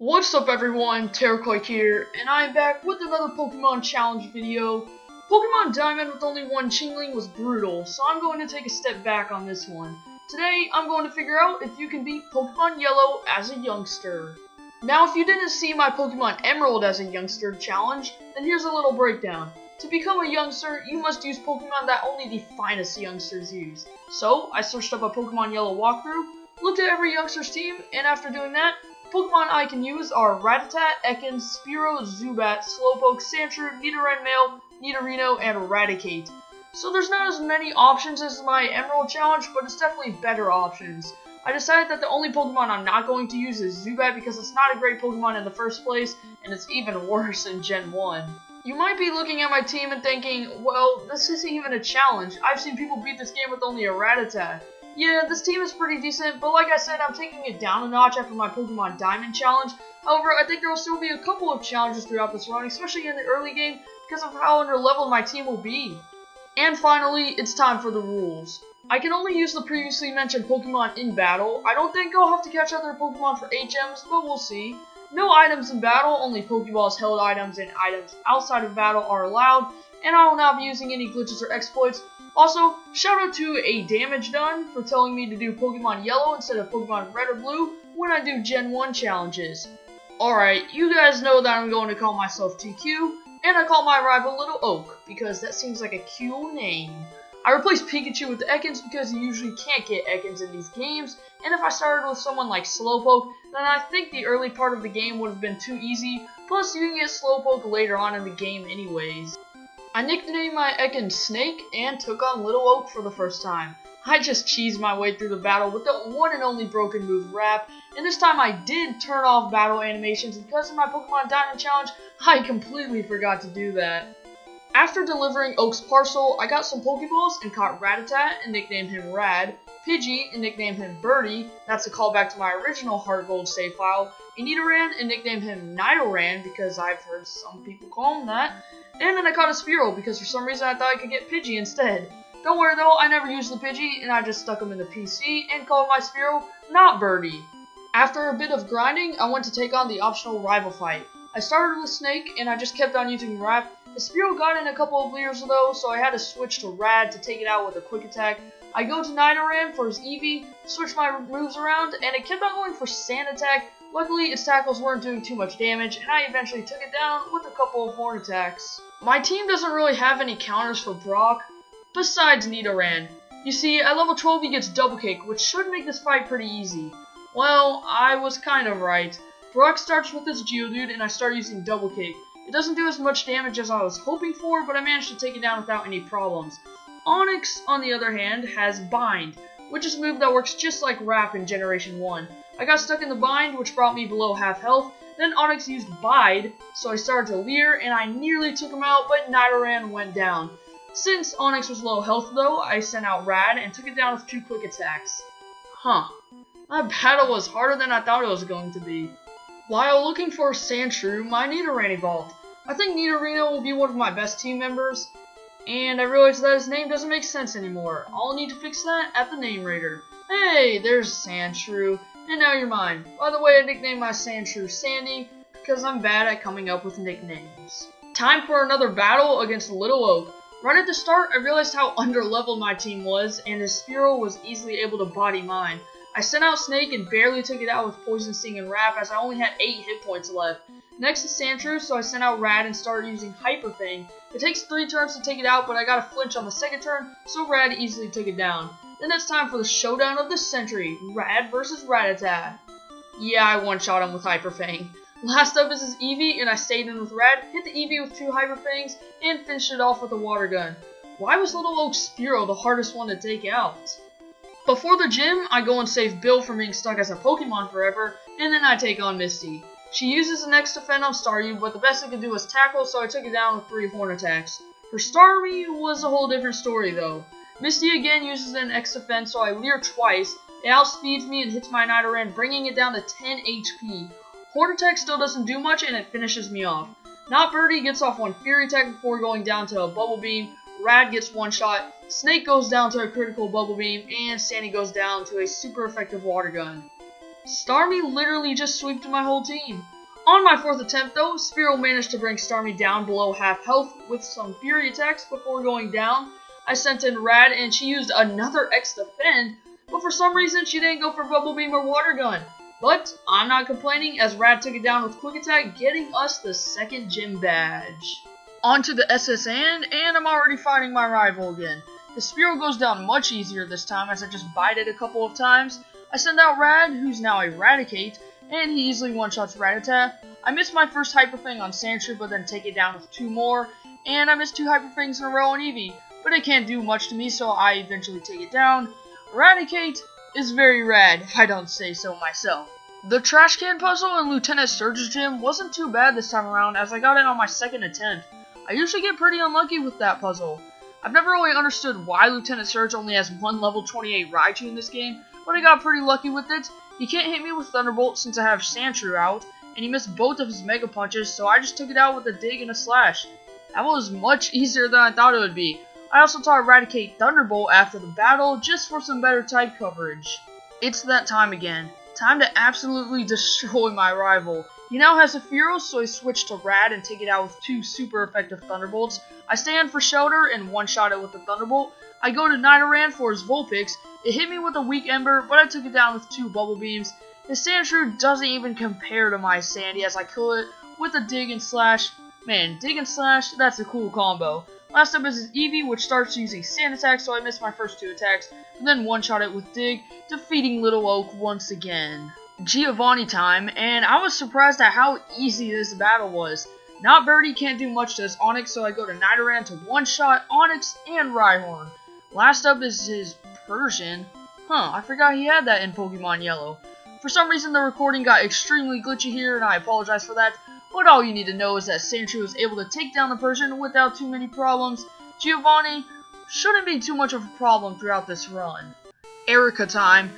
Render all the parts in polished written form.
What's up everyone, Terraquake here, and I'm back with another Pokemon Challenge video. Pokemon Diamond with only one Chingling was brutal, so I'm going to take a step back on this one. Today, I'm going to figure out if you can beat Pokemon Yellow as a youngster. Now, if you didn't see my Pokemon Emerald as a youngster challenge, then here's a little breakdown. To become a youngster, you must use Pokemon that only the finest youngsters use. So, I searched up a Pokemon Yellow walkthrough, looked at every youngster's team, and after doing that, Pokemon I can use are Rattata, Ekans, Spearow, Zubat, Slowpoke, Sandshrew, Nidoran Male, Nidorino, and Eradicate. So there's not as many options as my Emerald challenge, but it's definitely better options. I decided that the only Pokemon I'm not going to use is Zubat because it's not a great Pokemon in the first place, and it's even worse in Gen 1. You might be looking at my team and thinking, well, this isn't even a challenge. I've seen people beat this game with only a Rattata. Yeah, this team is pretty decent, but like I said, I'm taking it down a notch after my Pokemon Diamond challenge. However, I think there will still be a couple of challenges throughout this run, especially in the early game, because of how underleveled my team will be. And finally, it's time for the rules. I can only use the previously mentioned Pokemon in battle. I don't think I'll have to catch other Pokemon for HMs, but we'll see. No items in battle, only Pokeballs, held items, and items outside of battle are allowed, and I will not be using any glitches or exploits. Also, shout out to A Damage Done for telling me to do Pokemon Yellow instead of Pokemon Red or Blue when I do Gen 1 challenges. Alright, you guys know that I'm going to call myself TQ, and I call my rival Little Oak, because that seems like a cool name. I replaced Pikachu with Ekans because you usually can't get Ekans in these games, and if I started with someone like Slowpoke, then I think the early part of the game would have been too easy, plus you can get Slowpoke later on in the game anyways. I nicknamed my Ekans Snake and took on Little Oak for the first time. I just cheesed my way through the battle with the one and only broken move Wrap, and this time I did turn off battle animations, and because of my Pokemon Diamond challenge, I completely forgot to do that. After delivering Oak's parcel, I got some Pokeballs and caught Rattata and nicknamed him Rad, Pidgey and nicknamed him Birdie, that's a callback to my original Heart Gold save file, and Nidoran and nicknamed him Nidoran because I've heard some people call him that, and then I caught a Spearow because for some reason I thought I could get Pidgey instead. Don't worry though, I never used the Pidgey and I just stuck him in the PC and called my Spearow not Birdie. After a bit of grinding, I went to take on the optional rival fight. I started with Snake and I just kept on using Wrap. The Spearow got in a couple of leaders though, so I had to switch to Rad to take it out with a quick attack. I go to Nidoran for his Eevee, switch my moves around, and it kept on going for Sand Attack. Luckily, its tackles weren't doing too much damage, and I eventually took it down with a couple of Horn attacks. My team doesn't really have any counters for Brock, besides Nidoran. You see, at level 12 he gets Double Kick, which should make this fight pretty easy. Well, I was kind of right. Brock starts with his Geodude, and I start using Double Kick. It doesn't do as much damage as I was hoping for, but I managed to take it down without any problems. Onix, on the other hand, has Bind, which is a move that works just like Wrap in Generation 1. I got stuck in the Bind, which brought me below half health. Then Onix used Bide, so I started to leer, and I nearly took him out, but Nidoran went down. Since Onix was low health though, I sent out Rad and took it down with 2 quick attacks. That battle was harder than I thought it was going to be. While looking for Sandshrew, my Nidoran evolved. I think Nidorino will be one of my best team members, and I realized that his name doesn't make sense anymore. I'll need to fix that at the name rater. Hey, there's Sandshrew, and now you're mine. By the way, I nicknamed my Sandshrew Sandy, because I'm bad at coming up with nicknames. Time for another battle against Little Oak. Right at the start, I realized how underleveled my team was, and his Spearow was easily able to body mine. I sent out Snake and barely took it out with Poison Sting and Wrap as I only had 8 hit points left. Next is Sandshrew, so I sent out Rad and started using Hyper Fang. It takes 3 turns to take it out, but I got a flinch on the second turn, so Rad easily took it down. Then it's time for the showdown of the century, Rad versus Rattata. Yeah, I one-shot him with Hyper Fang. Last up is his Eevee, and I stayed in with Rad, hit the Eevee with 2 Hyper Fangs, and finished it off with a Water Gun. Why was Little Oak's Spearow the hardest one to take out? Before the gym, I go and save Bill from being stuck as a Pokemon forever, and then I take on Misty. She uses an X defend on Staryu, but the best I could do was tackle, so I took it down with 3 Horn attacks. Her Starmie was a whole different story though. Misty again uses an X defend, so I leer twice. It outspeeds me and hits my Nidoran, bringing it down to 10 HP. Horn attack still doesn't do much, and it finishes me off. Not Birdie gets off 1 Fury attack before going down to a Bubble Beam. Rad gets 1 shot, Snake goes down to a critical Bubble Beam, and Sandy goes down to a super effective Water Gun. Starmie literally just sweeped my whole team. On my 4th attempt though, Spearow managed to bring Starmie down below half health with some Fury attacks before going down. I sent in Rad and she used another X defend, but for some reason she didn't go for Bubble Beam or Water Gun. But I'm not complaining as Rad took it down with Quick Attack, getting us the 2nd gym badge. Onto the SS and I'm already fighting my rival again. The Spearow goes down much easier this time as I just bited a couple of times. I send out Rad, who's now Eradicate, and he easily one-shots Rattata. I missed my first Hyper Fang on Sandshrew, but then take it down with 2 more, and I missed 2 Hyper Fangs in a row on Eevee, but it can't do much to me, so I eventually take it down. Eradicate is very rad, if I don't say so myself. The Trash Can puzzle in Lieutenant Surge's gym wasn't too bad this time around, as I got it on my 2nd attempt. I usually get pretty unlucky with that puzzle. I've never really understood why Lieutenant Surge only has 1 level 28 Raichu in this game, but I got pretty lucky with it. He can't hit me with Thunderbolt since I have Sandshrew out, and he missed both of his Mega Punches, so I just took it out with a Dig and a Slash. That was much easier than I thought it would be. I also taught Eradicate Thunderbolt after the battle, just for some better type coverage. It's that time again. Time to absolutely destroy my rival. He now has a Fearow, so I switch to Rad and take it out with 2 super effective Thunderbolts. I stand for Shelter and one-shot it with the Thunderbolt. I go to Nidoran for his Vulpix. It hit me with a weak Ember, but I took it down with 2 Bubble Beams. His Sandshrew doesn't even compare to my Sandy as I kill it with a Dig and Slash. Man, Dig and Slash, that's a cool combo. Last up is his Eevee, which starts using Sand Attack, so I missed my first 2 attacks, and then one-shot it with Dig, defeating Little Oak once again. Giovanni time, and I was surprised at how easy this battle was. Not Birdie can't do much to his Onix, so I go to Nidoran to one-shot Onix and Rhyhorn. Last up is his Persian. I forgot he had that in Pokemon Yellow. For some reason the recording got extremely glitchy here, and I apologize for that, but all you need to know is that Sandshrew was able to take down the Persian without too many problems. Giovanni shouldn't be too much of a problem throughout this run. Erica time.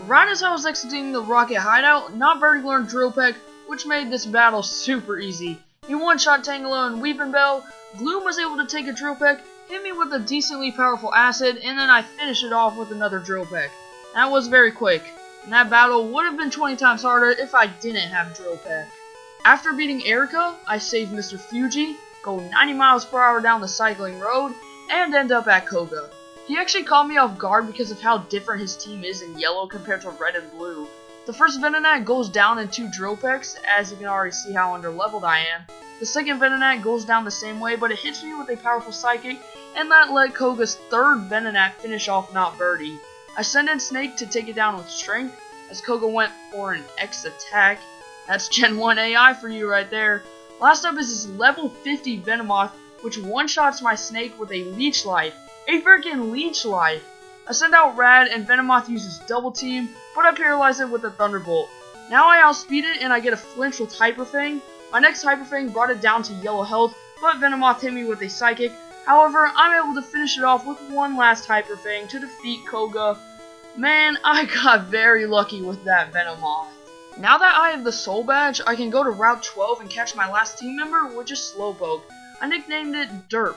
Right as I was exiting the Rocket Hideout, Not Birdie learned Drill Peck, which made this battle super easy. He one-shot Tangela and Weepinbell. Gloom was able to take a Drill Peck, hit me with a decently powerful Acid, and then I finished it off with another Drill Peck. That was very quick, and that battle would have been 20 times harder if I didn't have Drill Peck. After beating Erica, I save Mr. Fuji, go 90 miles per hour down the cycling road, and end up at Koga. He actually caught me off guard because of how different his team is in yellow compared to red and blue. The first Venonat goes down in 2 Drill Pecks, as you can already see how underleveled I am. The second Venonat goes down the same way, but it hits me with a powerful Psychic, and that let Koga's 3rd Venonat finish off Not Birdie. I send in Snake to take it down with Strength, as Koga went for an X attack. That's Gen 1 AI for you right there. Last up is his level 50 Venomoth, which one-shots my Snake with a Leech Life. A freaking Leech Life! I send out Rad and Venomoth uses Double Team, but I paralyze it with a Thunderbolt. Now I outspeed it and I get a flinch with Hyper Fang. My next Hyper Fang brought it down to yellow health, but Venomoth hit me with a Psychic. However, I'm able to finish it off with one last Hyper Fang to defeat Koga. Man, I got very lucky with that Venomoth. Now that I have the Soul Badge, I can go to Route 12 and catch my last team member, which is Slowpoke. I nicknamed it Derp,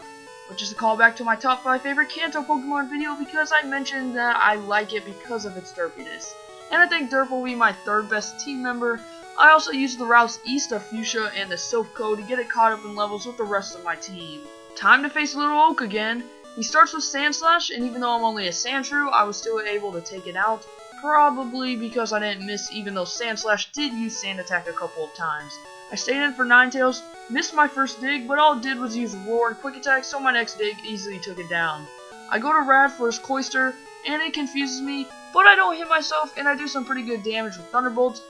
which is a callback to my top 5 favorite Kanto Pokemon video because I mentioned that I like it because of its derpiness. And I think Derp will be my 3rd best team member. I also used the routes east of Fuchsia and the Silph Code to get it caught up in levels with the rest of my team. Time to face Little Oak again. He starts with Sand Slash, and even though I'm only a Sandshrew, I was still able to take it out. Probably because I didn't miss even though Sand Slash did use Sand Attack a couple of times. I stayed in for Ninetales, missed my first dig, but all it did was use Roar and Quick Attack, so my next dig easily took it down. I go to Rad for his Cloyster, and it confuses me, but I don't hit myself, and I do some pretty good damage with Thunderbolts,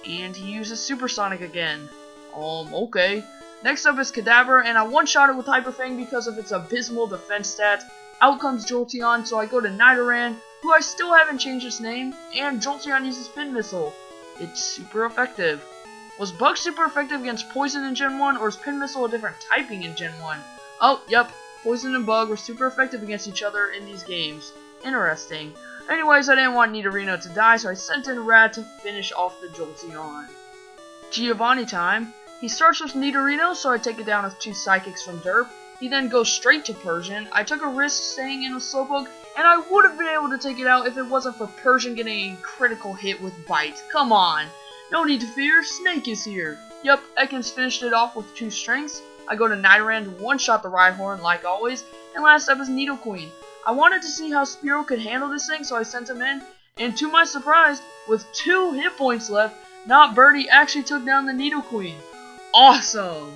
and he uses Supersonic again. Okay. Next up is Kadabra, and I one-shot it with Hyper Fang because of its abysmal defense stat. Out comes Jolteon, so I go to Nidoran, who I still haven't changed its name, and Jolteon uses Pin Missile. It's super effective. Was Bug super effective against Poison in Gen 1, or is Pin Missile a different typing in Gen 1? Oh, yep, Poison and Bug were super effective against each other in these games. Interesting. Anyways, I didn't want Nidorino to die, so I sent in Rad to finish off the Jolteon. Giovanni time. He starts with Nidorino, so I take it down with 2 Psychics from Derp. He then goes straight to Persian. I took a risk staying in with Slowpoke, and I would have been able to take it out if it wasn't for Persian getting a critical hit with Bite. Come on. No need to fear, Snake is here. Yep, Ekans finished it off with 2 strengths. I go to Nidoran to one-shot the Rhyhorn like always, and last up is Nidoqueen. I wanted to see how Spearow could handle this thing, so I sent him in, and to my surprise, with 2 hit points left, Not Birdie actually took down the Nidoqueen. Awesome!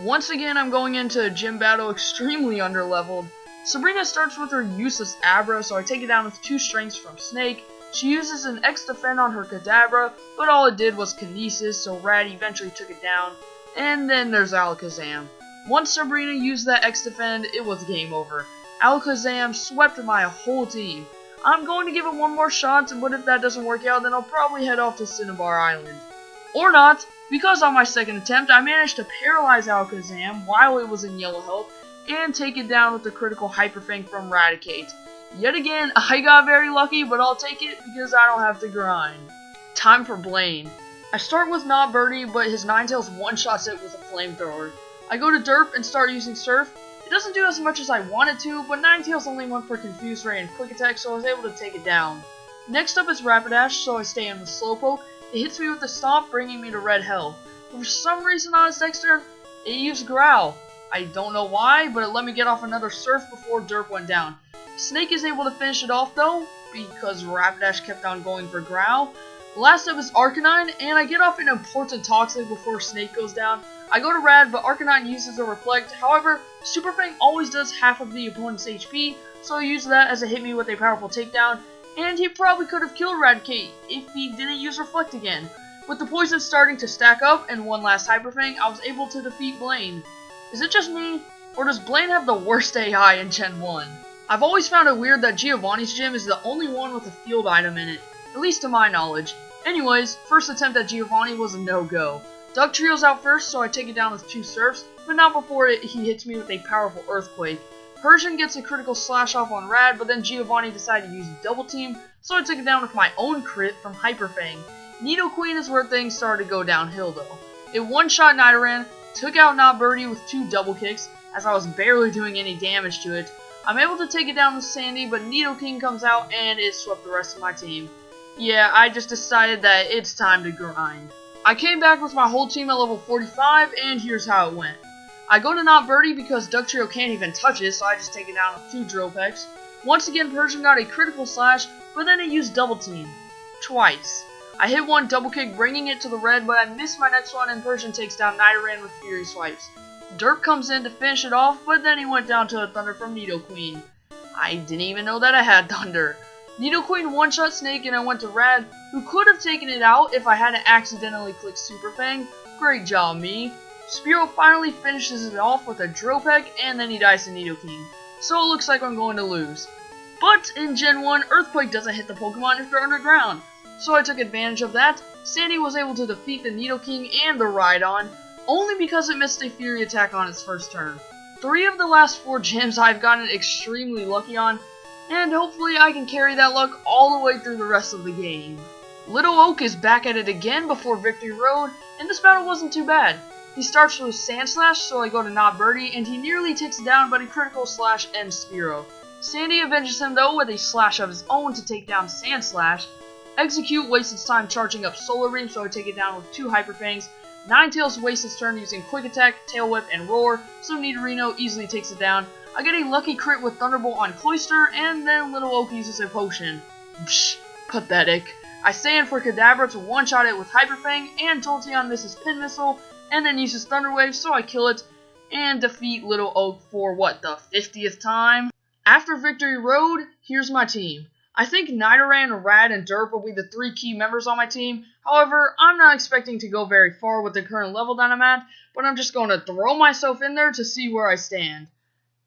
Once again, I'm going into a gym battle extremely underleveled. Sabrina starts with her useless Abra, so I take it down with 2 strengths from Snake. She uses an X-Defend on her Kadabra, but all it did was Kinesis, so Rad eventually took it down. And then there's Alakazam. Once Sabrina used that X-Defend, it was game over. Alakazam swept my whole team. I'm going to give it one more shot, but if that doesn't work out, then I'll probably head off to Cinnabar Island. Or not, because on my second attempt, I managed to paralyze Alakazam while it was in yellow health, and take it down with the critical Hyper Fang from Raticate. Yet again, I got very lucky, but I'll take it because I don't have to grind. Time for Blaine. I start with Not Birdie, but his Ninetales one-shots it with a Flamethrower. I go to Derp and start using Surf. It doesn't do as much as I wanted to, but Ninetales only went for Confuse Ray and Quick Attack, so I was able to take it down. Next up is Rapidash, so I stay in with Slowpoke. It hits me with the Stomp, bringing me to red health. But for some reason on its next turn, it used Growl. I don't know why, but it let me get off another Surf before Derp went down. Snake is able to finish it off though, because Rapidash kept on going for Growl. Last up is Arcanine, and I get off an important Toxic before Snake goes down. I go to Rad, but Arcanine uses a Reflect. However, Super Fang always does half of the opponent's HP, so I use that as a hit me with a powerful takedown, and he probably could have killed Raticate if he didn't use Reflect again. With the poison starting to stack up and one last Hyper Fang, I was able to defeat Blaine. Is it just me, or does Blaine have the worst AI in Gen 1? I've always found it weird that Giovanni's gym is the only one with a field item in it, at least to my knowledge. Anyways, first attempt at Giovanni was a no-go. Dugtrio's out first, so I take it down with 2 Surfs, but not before he hits me with a powerful Earthquake. Persian gets a critical slash off on Rad, but then Giovanni decided to use Double Team, so I took it down with my own crit from Hyper Fang. Nidoqueen is where things started to go downhill though. It one-shot Nidoran, took out Not Birdie with 2 double kicks, as I was barely doing any damage to it. I'm able to take it down with Sandy, but Nidoking comes out and it swept the rest of my team. Yeah, I just decided that it's time to grind. I came back with my whole team at level 45, and here's how it went. I go to Not Birdie because Dugtrio can't even touch it, so I just take it down with 2 Drill Pecks. Once again, Persian got a critical slash, but then it used Double Team. Twice. I hit one double kick, bringing it to the red, but I missed my next one, and Persian takes down Nidoran with Fury Swipes. Derp comes in to finish it off, but then he went down to a Thunder from Nidoqueen. I didn't even know that I had Thunder. Nidoqueen one-shot Snake, and I went to Rad, who could have taken it out if I hadn't accidentally clicked Super Fang. Great job, me. Spearow finally finishes it off with a Drill Peck, and then he dies to Nidoking. So it looks like I'm going to lose. But in Gen 1, Earthquake doesn't hit the Pokemon if they're underground. So I took advantage of that. Sandy was able to defeat the Nidoking and the Rhydon, only because it missed a Fury attack on its first turn. 3 of the last 4 gyms I've gotten extremely lucky on, and hopefully I can carry that luck all the way through the rest of the game. Little Oak is back at it again before Victory Road, and this battle wasn't too bad. He starts with Sand Slash, so I go to Not Birdie, and he nearly takes it down, but a critical slash ends Spearow. Sandy avenges him though with a slash of his own to take down Sand Slash. Execute wastes its time charging up Solar Beam, so I take it down with 2 Hyper Fangs. Ninetales wastes its turn using Quick Attack, Tail Whip, and Roar, so Nidorino easily takes it down. I get a lucky crit with Thunderbolt on Cloyster, and then Little Oak uses a potion. Psh, pathetic. I stay in for Kadabra to one-shot it with Hyper Fang, and Jolteon misses Pin Missile, and then uses Thunder Wave, so I kill it, and defeat Little Oak for, what, the 50th time? After Victory Road, here's my team. I think Nidoran, Rad, and Derp will be the 3 key members on my team. However, I'm not expecting to go very far with the current level that I'm at, but I'm just going to throw myself in there to see where I stand.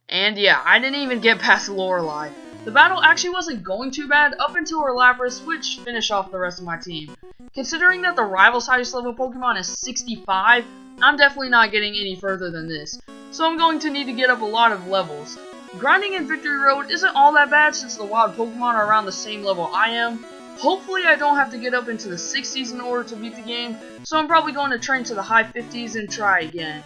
And yeah, I didn't even get past Lorelei. The battle actually wasn't going too bad up until her Lapras, which finished off the rest of my team. Considering that the rival's highest level Pokemon is 65, I'm definitely not getting any further than this, so I'm going to need to get up a lot of levels. Grinding in Victory Road isn't all that bad since the wild Pokemon are around the same level I am. Hopefully I don't have to get up into the 60s in order to beat the game, so I'm probably going to train to the high 50s and try again.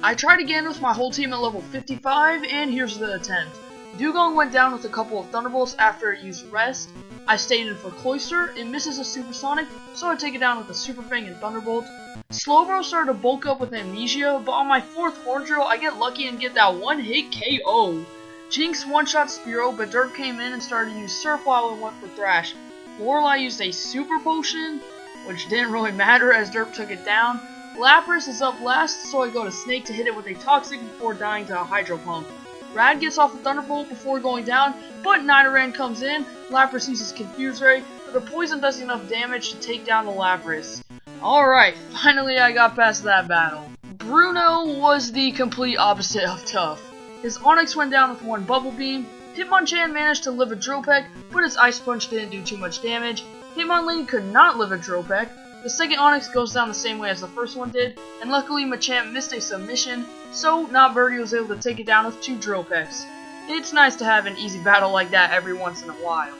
I tried again with my whole team at level 55, and here's the attempt. Dugong went down with a couple of Thunderbolts after it used Rest. I stayed in for Cloyster. It misses a Supersonic, so I take it down with a Super Fang and Thunderbolt. Slowbro started to bulk up with Amnesia, but on my 4th Horn Drill, I get lucky and get that one-hit KO. Jinx one-shot Spearow, but Derp came in and started to use Surf while it went for Thrash. Lorelei used a Super Potion, which didn't really matter as Derp took it down. Lapras is up last, so I go to Snake to hit it with a Toxic before dying to a Hydro Pump. Rad gets off a Thunderbolt before going down, but Nidoran comes in. Lapras uses Confuse Ray, but the poison does enough damage to take down the Lapras. Alright, finally I got past that battle. Bruno was the complete opposite of tough. His Onix went down with one Bubble Beam. Hitmonchan managed to live a Drill Peck, but his Ice Punch didn't do too much damage. Hitmonlee could not live a Drill Peck. The second Onix goes down the same way as the first one did, and luckily Machamp missed a submission, so Not Birdie was able to take it down with 2 Drill Pecks. It's nice to have an easy battle like that every once in a while.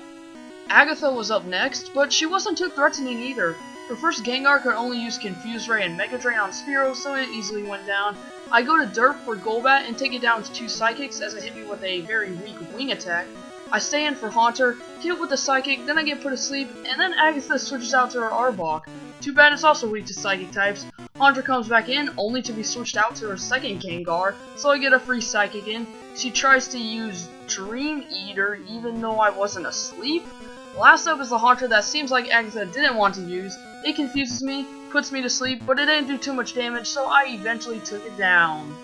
Agatha was up next, but she wasn't too threatening either. Her first Gengar could only use Confuse Ray and Mega Drain on Spearow, so it easily went down. I go to Derp for Golbat and take it down with 2 Psychics as it hit me with a very weak Wing attack. I stay in for Haunter, hit with the Psychic, then I get put to sleep, and then Agatha switches out to her Arbok. Too bad it's also weak to Psychic types. Haunter comes back in, only to be switched out to her second Gengar, so I get a free Psychic in. She tries to use Dream Eater, even though I wasn't asleep. Last up is the Haunter that seems like Agatha didn't want to use. It confuses me, puts me to sleep, but it didn't do too much damage, so I eventually took it down.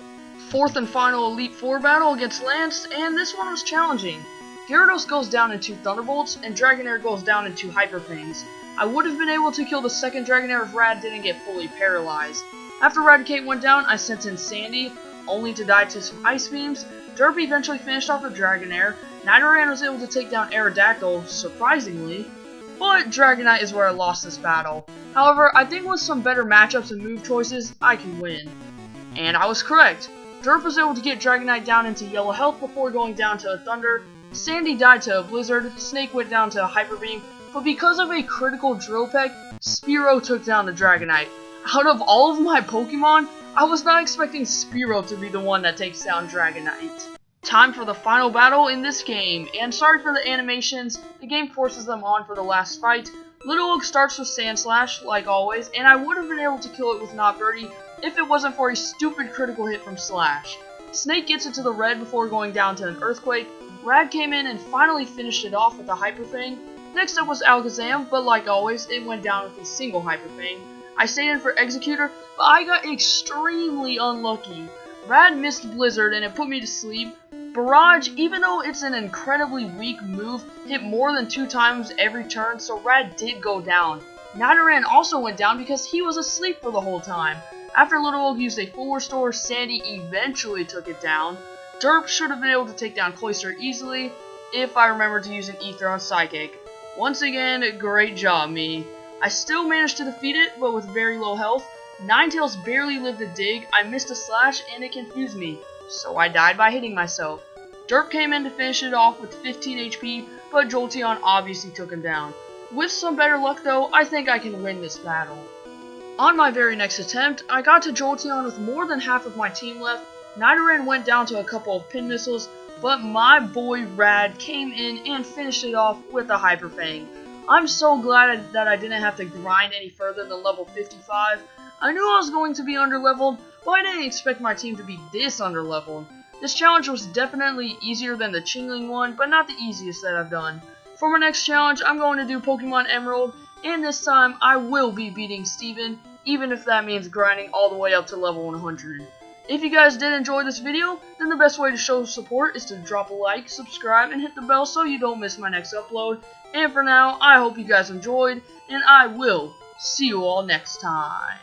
4th and final Elite Four battle against Lance, and this one was challenging. Gyarados goes down in 2 Thunderbolts, and Dragonair goes down in 2 Hyper Fangs. I would have been able to kill the second Dragonair if Rad didn't get fully paralyzed. After Raticate went down, I sent in Sandy, only to die to some Ice Beams. Derp eventually finished off the Dragonair. Nidoran was able to take down Aerodactyl, surprisingly, but Dragonite is where I lost this battle. However, I think with some better matchups and move choices, I can win. And I was correct. Derp was able to get Dragonite down into Yellow Health before going down to a Thunder. Sandy died to a Blizzard, Snake went down to a Hyper Beam, but because of a critical Drill Peck, Spearow took down the Dragonite. Out of all of my Pokemon, I was not expecting Spearow to be the one that takes down Dragonite. Time for the final battle in this game, and sorry for the animations, the game forces them on for the last fight. Little Oak starts with Sand Slash, like always, and I would have been able to kill it with Not Birdie if it wasn't for a stupid critical hit from Slash. Snake gets it to the red before going down to an Earthquake. Rad came in and finally finished it off with a Hyper Fang. Next up was Alakazam, but like always, it went down with a single Hyper Fang. I stayed in for Executor, but I got extremely unlucky. Rad missed Blizzard and it put me to sleep. Barrage, even though it's an incredibly weak move, hit more than 2 times every turn, so Rad did go down. Nidoran also went down because he was asleep for the whole time. After Little Oak used a full restore, Sandy eventually took it down. Derp should have been able to take down Cloyster easily, if I remember to use an Ether on Psychic. Once again, great job, me. I still managed to defeat it, but with very low health. Ninetales barely lived a dig, I missed a Slash, and it confused me, so I died by hitting myself. Derp came in to finish it off with 15 HP, but Jolteon obviously took him down. With some better luck though, I think I can win this battle. On my very next attempt, I got to Jolteon with more than half of my team left. Nidoran went down to a couple of pin missiles, but my boy Rad came in and finished it off with a Hyper Fang. I'm so glad that I didn't have to grind any further than level 55. I knew I was going to be underleveled, but I didn't expect my team to be this underleveled. This challenge was definitely easier than the Chingling one, but not the easiest that I've done. For my next challenge, I'm going to do Pokemon Emerald, and this time I will be beating Steven, even if that means grinding all the way up to level 100. If you guys did enjoy this video, then the best way to show support is to drop a like, subscribe, and hit the bell so you don't miss my next upload. And for now, I hope you guys enjoyed, and I will see you all next time.